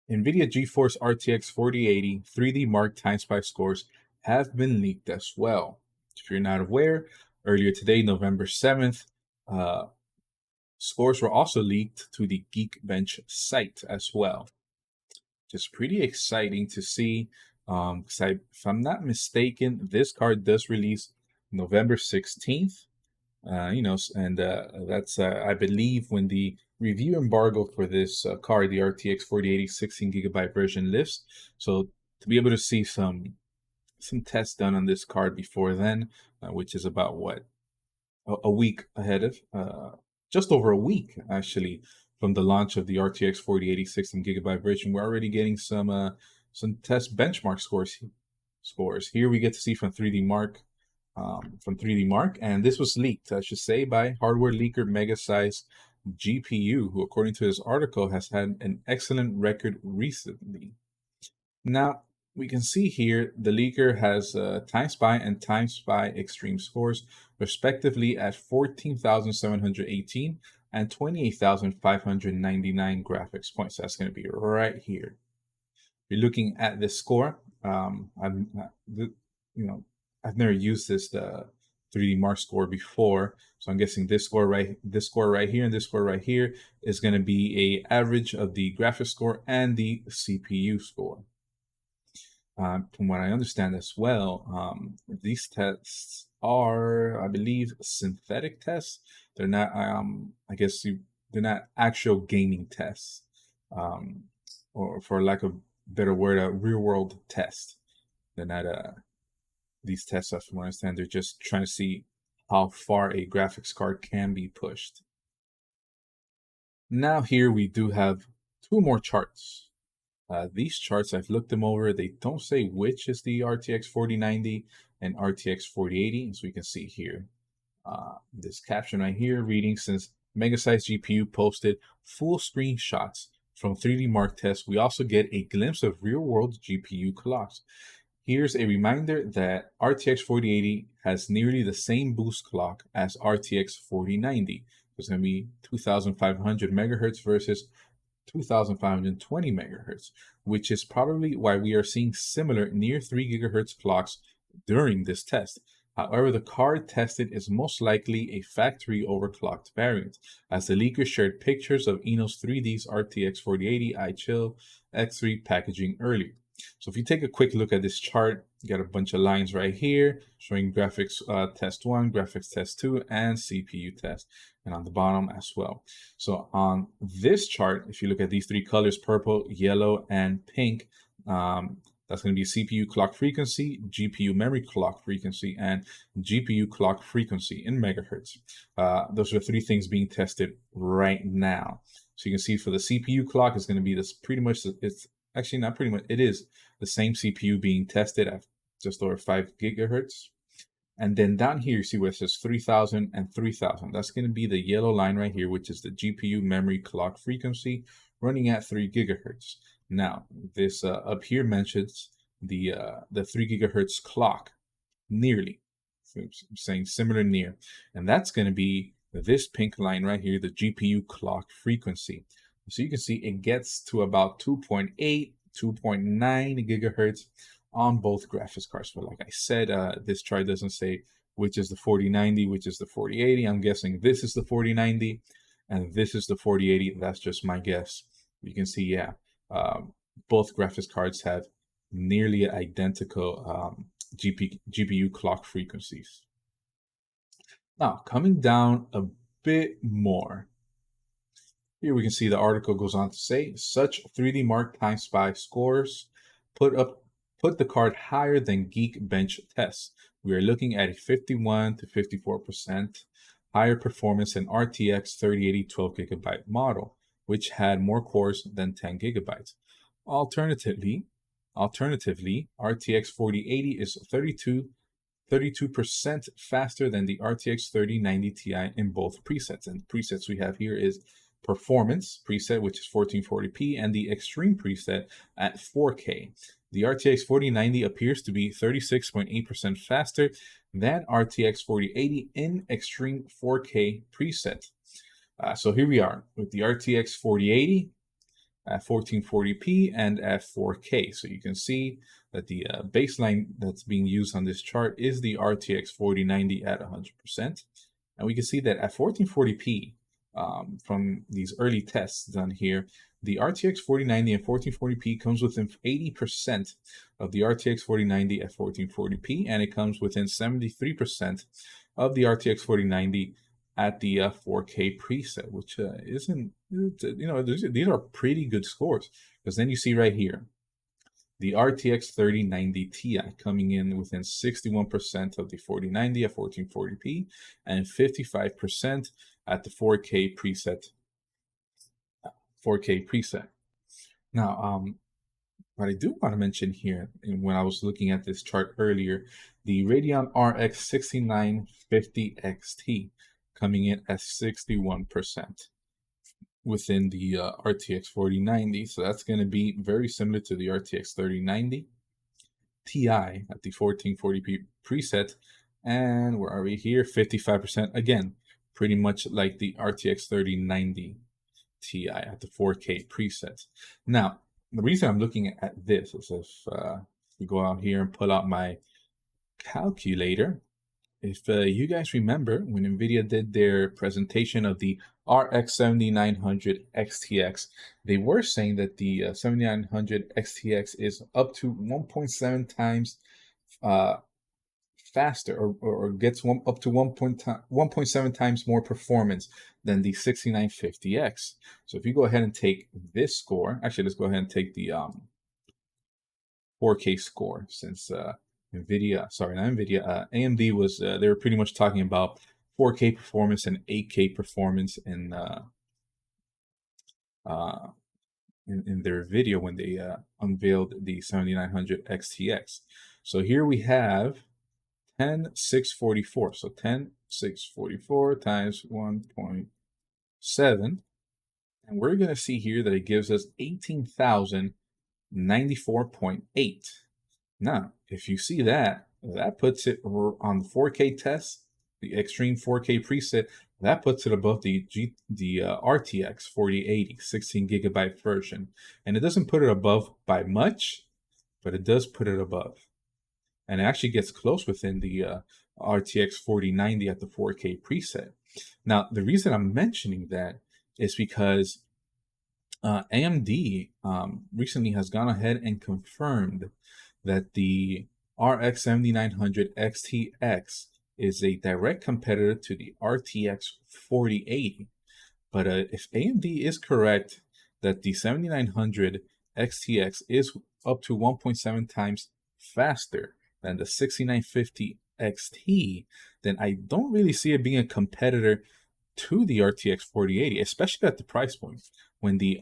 NVIDIA GeForce RTX 4080 3D Mark Time Spy scores have been leaked as well. If you're not aware, earlier today, November 7th, uh, scores were also leaked to the Geekbench site as well. Just pretty exciting to see. Because if I'm not mistaken, this card does release November 16th. That's I believe when the review embargo for this card, the RTX 4080 16GB version, lifts. So to be able to see some tests done on this card before then, which is about what a week ahead of, just over a week actually from the launch of the RTX 4080 16GB version, we're already getting some test benchmark scores. Here we get to see from 3D Mark and this was leaked, I should say, by hardware leaker Megasize GPU, who, according to this article, has had an excellent record recently. Now, we can see here the leaker has Time Spy and Time Spy Extreme scores, respectively, at 14,718 and 28,599 graphics points. That's going to be right here. You're looking at this score. I've never used this 3D Mark score before, so I'm guessing this score right here and this score right here is going to be a average of the graphics score and the CPU score. From what I understand as well, these tests are, I believe, synthetic tests. They're not, they're not actual gaming tests, or for lack of better word, a real-world test. They're not these tests, as from what I understand, they're just trying to see how far a graphics card can be pushed. Now here we do have two more charts. These charts, I've looked them over. They don't say which is the RTX 4090 and RTX 4080, as we can see here. This caption right here reading, since Megasize GPU posted full screenshots from 3D Mark tests, we also get a glimpse of real-world GPU clocks. Here's a reminder that RTX 4080 has nearly the same boost clock as RTX 4090. It's going to be 2,500 megahertz versus 2,520 megahertz, which is probably why we are seeing similar near 3 gigahertz clocks during this test. However, the card tested is most likely a factory overclocked variant, as the leaker shared pictures of Enos 3D's RTX 4080 iChill X3 packaging earlier. So if you take a quick look at this chart, you got a bunch of lines right here showing graphics test 1, graphics test 2, and CPU test, and on the bottom as well. So on this chart, if you look at these three colors, purple, yellow, and pink, that's going to be CPU clock frequency, GPU memory clock frequency, and GPU clock frequency in megahertz. Those are three things being tested right now. So you can see for the CPU clock, it's going to be this pretty much, it's actually not pretty much, it is the same CPU being tested at just over 5 gigahertz. And then down here, you see where it says 3000 and 3000. That's going to be the yellow line right here, which is the GPU memory clock frequency running at 3 gigahertz. Now, this up here mentions the 3 gigahertz clock, nearly. So I'm saying similar near. And that's going to be this pink line right here, the GPU clock frequency. So you can see it gets to about 2.8, 2.9 gigahertz on both graphics cards. But like I said, this chart doesn't say which is the 4090, which is the 4080. I'm guessing this is the 4090 and this is the 4080. That's just my guess. You can see, yeah, both graphics cards have nearly identical GPU clock frequencies. Now, coming down a bit more, here we can see the article goes on to say, such 3D Mark Time Spy scores put the card higher than Geekbench tests. We are looking at a 51 to 54% higher performance than RTX 3080 12GB model, which had more cores than 10 gigabytes. Alternatively, RTX 4080 is 32% faster than the RTX 3090 Ti in both presets. And the presets we have here is Performance preset, which is 1440p, and the Extreme preset at 4K. The RTX 4090 appears to be 36.8% faster than RTX 4080 in Extreme 4K preset. So here we are with the RTX 4080. at 1440p and at 4K. So you can see that the baseline that's being used on this chart is the RTX 4090 at 100%. And we can see that at 1440p, from these early tests done here, the RTX 4090 and 1440p comes within 80% of the RTX 4090 at 1440p, and it comes within 73% of the RTX 4090 at the 4K preset, which isn't, these are pretty good scores. Because then you see right here, the RTX 3090 Ti coming in within 61% of the 4090 at 1440p and 55% at the 4K preset. Now, what I do want to mention here, and when I was looking at this chart earlier, the Radeon RX 6950 XT coming in at 61% within the RTX 4090. So that's going to be very similar to the RTX 3090 Ti at the 1440p preset. And where are we here? 55%. Again, pretty much like the RTX 3090 Ti at the 4K preset. Now, the reason I'm looking at this is if we go out here and pull out my calculator, if you guys remember when NVIDIA did their presentation of the RX 7900 XTX, they were saying that the 7900 XTX is up to 1.7 times faster, or gets up to 1.7 times more performance than the 6950X. So if you go ahead and take this score, actually let's go ahead and take the 4K score, since AMD was, they were pretty much talking about 4K performance and 8K performance in their video when they unveiled the 7900 XTX. So here we have 10,644. So 10,644 times 1.7. And we're going to see here that it gives us 18,094.8. Now, if you see that, that puts it on the 4K test, the extreme 4K preset, that puts it above the RTX 4080 16 gigabyte version. And it doesn't put it above by much, but it does put it above. And it actually gets close within the RTX 4090 at the 4K preset. Now, the reason I'm mentioning that is because AMD recently has gone ahead and confirmed that the RX 7900 XTX is a direct competitor to the RTX 4080. But if AMD is correct that the 7900 XTX is up to 1.7 times faster than the 6950 XT, then I don't really see it being a competitor to the RTX 4080, especially at the price point when the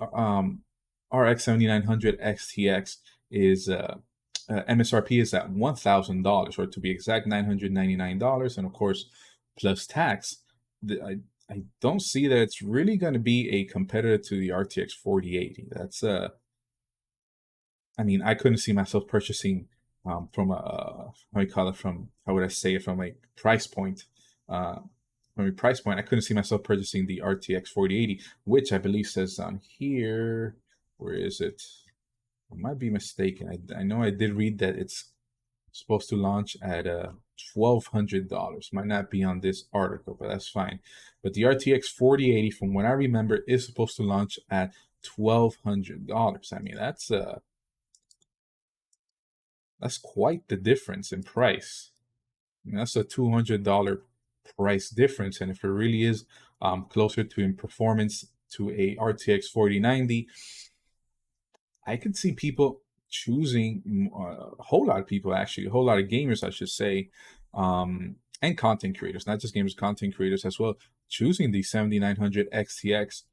RX 7900 XTX is MSRP is at $1,000, or to be exact, $999, and of course plus tax. I don't see that it's really going to be a competitor to the RTX 4080. That's I mean, I couldn't see myself purchasing from a from a price point. From a price point, I couldn't see myself purchasing the RTX 4080, which I believe says on here. Where is it? I might be mistaken. I know I did read that it's supposed to launch at $1,200. Might not be on this article, but that's fine. But the RTX 4080, from what I remember, is supposed to launch at $1,200. I mean, that's quite the difference in price. I mean, that's a $200 price difference, and if it really is closer to in performance to a RTX 4090, I could see people choosing, a whole lot of people actually, a whole lot of gamers, I should say, and content creators, not just gamers, content creators as well, choosing the 7900 XTX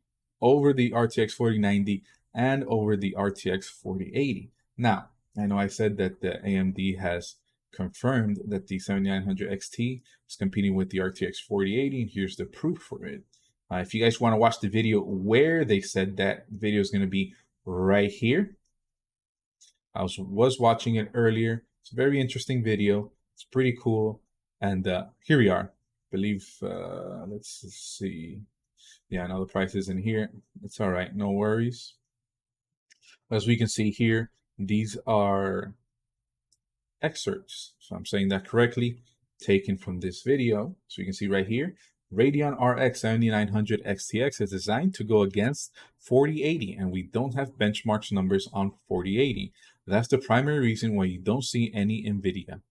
over the RTX 4090 and over the RTX 4080. Now, I know I said that the AMD has confirmed that the 7900 XT is competing with the RTX 4080, and here's the proof for it. If you guys want to watch the video where they said that, the video is going to be right here. I was watching it earlier. It's a very interesting video. It's pretty cool. And here we are. I believe, let's see. Yeah, I know the price is in here. It's all right. No worries. As we can see here, these are excerpts, so I'm saying that correctly, taken from this video. So you can see right here, Radeon RX 7900 XTX is designed to go against 4080, and we don't have benchmarks numbers on 4080. That's the primary reason why you don't see any NVIDIA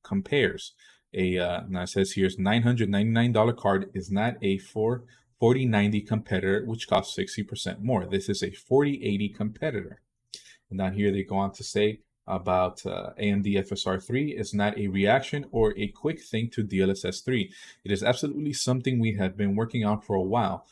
compares. Now it says here's $999 card is not a 4090 competitor, which costs 60% more. This is a 4080 competitor. And down here they go on to say about AMD FSR 3 is not a reaction or a quick thing to DLSS 3. It is absolutely something we have been working on for a while.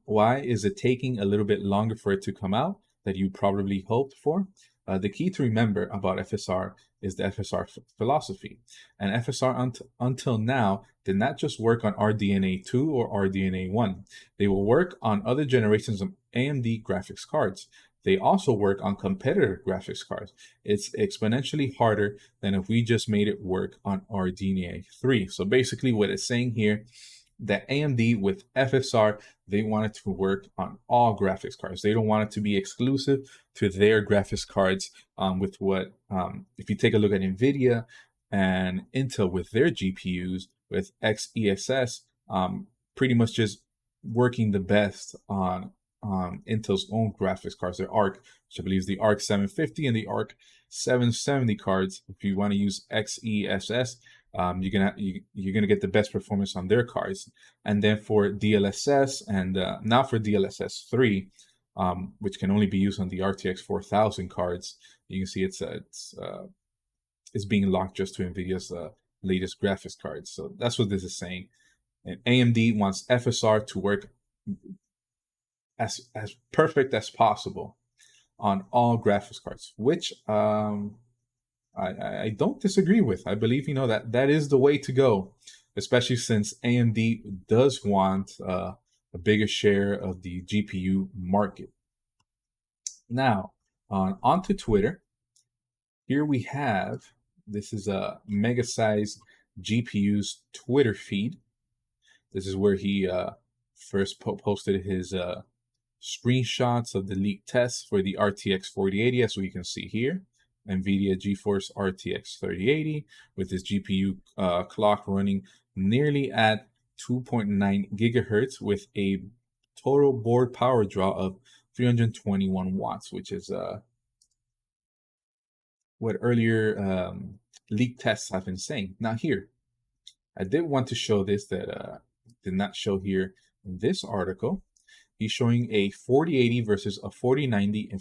Why is it taking a little bit longer for it to come out that you probably hoped for? The key to remember about FSR is the FSR philosophy. And FSR until now did not just work on RDNA 2 or RDNA 1. They will work on other generations of AMD graphics cards. They also work on competitor graphics cards. It's exponentially harder than if we just made it work on RDNA 3. So basically what it's saying here, that AMD with FSR, they want it to work on all graphics cards. They don't want it to be exclusive to their graphics cards. With what, if you take a look at NVIDIA and Intel with their GPUs, with XESS, pretty much just working the best on Intel's own graphics cards, their ARC, which I believe is the ARC 750 and the ARC 770 cards. If you want to use XESS, you're gonna get the best performance on their cards. And then for DLSS and now for DLSS 3, which can only be used on the RTX 4000 cards, you can see it's being locked just to NVIDIA's latest graphics cards. So that's what this is saying. And AMD wants FSR to work as perfect as possible on all graphics cards, which I don't disagree with. I believe that is the way to go, especially since AMD does want a bigger share of the GPU market. Now, onto Twitter. Here we have, this is a Mega Size GPU's Twitter feed. This is where he first posted his screenshots of the leaked tests for the RTX 4080, as we can see here. NVIDIA GeForce RTX 3080 with this GPU clock running nearly at 2.9 gigahertz with a total board power draw of 321 watts, which is what earlier leak tests have been saying. Now here, I did want to show this that did not show here in this article. He's showing a 4080 versus a 4090 in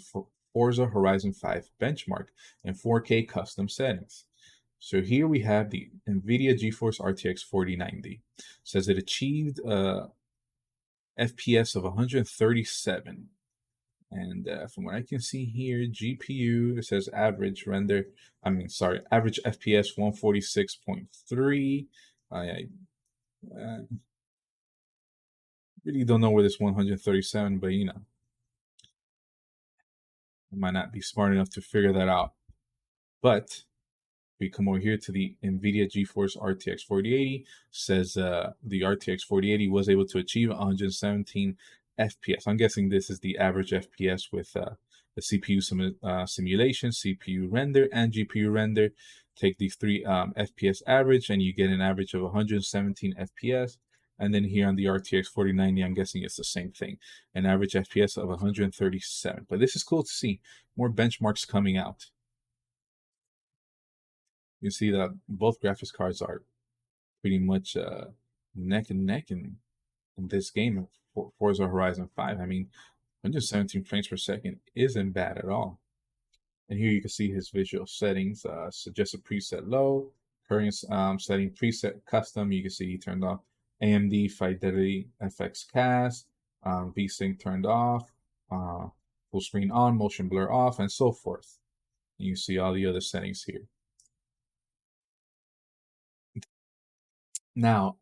Forza Horizon 5 benchmark in 4K custom settings. So here we have the NVIDIA GeForce RTX 4090. It says it achieved FPS of 137. And from what I can see here, GPU, it says average average FPS 146.3. I really don't know where this 137, but I might not be smart enough to figure that out. But we come over here to the NVIDIA GeForce RTX 4080, says the RTX 4080 was able to achieve 117 FPS. I'm guessing this is the average FPS with the CPU simulation, CPU render, and GPU render. Take these three FPS average, and you get an average of 117 FPS. And then here on the RTX 4090, I'm guessing it's the same thing, an average FPS of 137. But this is cool to see. More benchmarks coming out. You see that both graphics cards are pretty much neck and neck in this game of Forza Horizon 5. I mean, 117 frames per second isn't bad at all. And here you can see his visual settings. Suggested preset low, current setting preset custom. You can see he turned off AMD Fidelity FX Cast, VSync turned off, full screen on, motion blur off, and so forth. And you see all the other settings here. Now,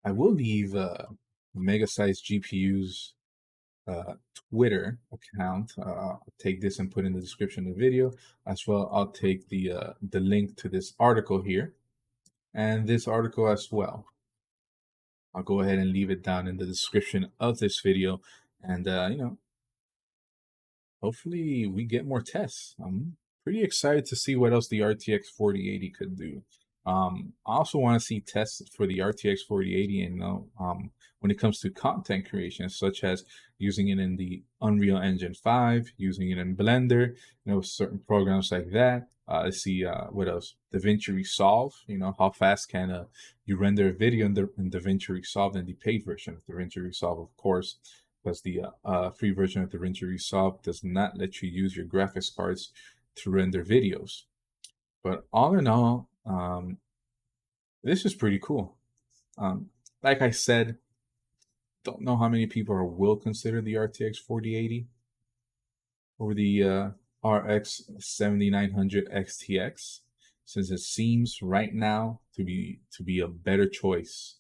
I will leave Mega Size GPU's Twitter account. I'll take this and put in the description of the video. As well, I'll take the link to this article here and this article as well. I'll go ahead and leave it down in the description of this video. And hopefully we get more tests. I'm pretty excited to see what else the RTX 4080 could do. I also want to see tests for the RTX 4080, and when it comes to content creation, such as using it in the Unreal Engine 5, using it in Blender, certain programs like that. Let's see what else. DaVinci Resolve. How fast can you render a video in DaVinci Resolve in the paid version of DaVinci Resolve, of course, because the free version of DaVinci Resolve does not let you use your graphics cards to render videos. But all in all, this is pretty cool. Like I said, don't know how many people will consider the RTX 4080 over the RX 7900 XTX, since it seems right now to be a better choice.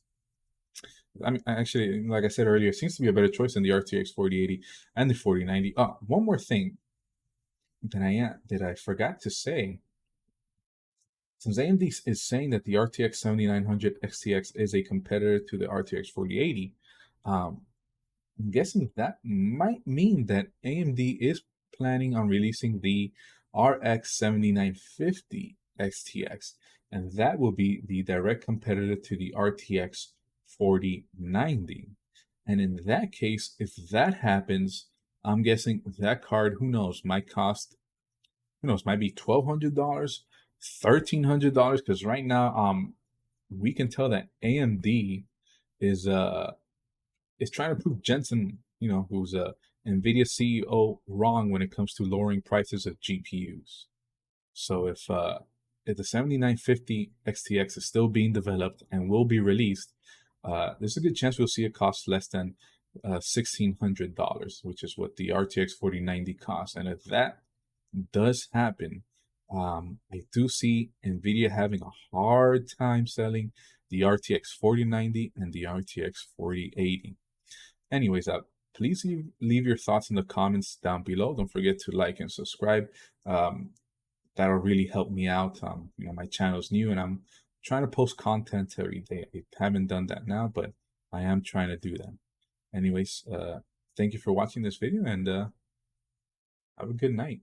I mean, actually, like I said earlier, it seems to be a better choice than the RTX 4080 and the 4090. Oh, one more thing that I forgot to say. Since AMD is saying that the RTX 7900 XTX is a competitor to the RTX 4080, I'm guessing that might mean that AMD is planning on releasing the RX 7950 XTX, and that will be the direct competitor to the RTX 4090. And in that case, if that happens, I'm guessing that card, who knows, might cost, might be $1,200, $1,300, because right now, we can tell that AMD is trying to prove Jensen, who's a NVIDIA CEO, wrong when it comes to lowering prices of GPUs. So if the 7950 XTX is still being developed and will be released, there's a good chance we'll see it cost less than $1,600, which is what the RTX 4090 costs. And if that does happen, I do see NVIDIA having a hard time selling the RTX 4090 and the RTX 4080. Anyways, please leave your thoughts in the comments down below. Don't forget to like and subscribe. That'll really help me out. My channel's new and I'm trying to post content every day. I haven't done that now, but I am trying to do that. Anyways, thank you for watching this video, and have a good night.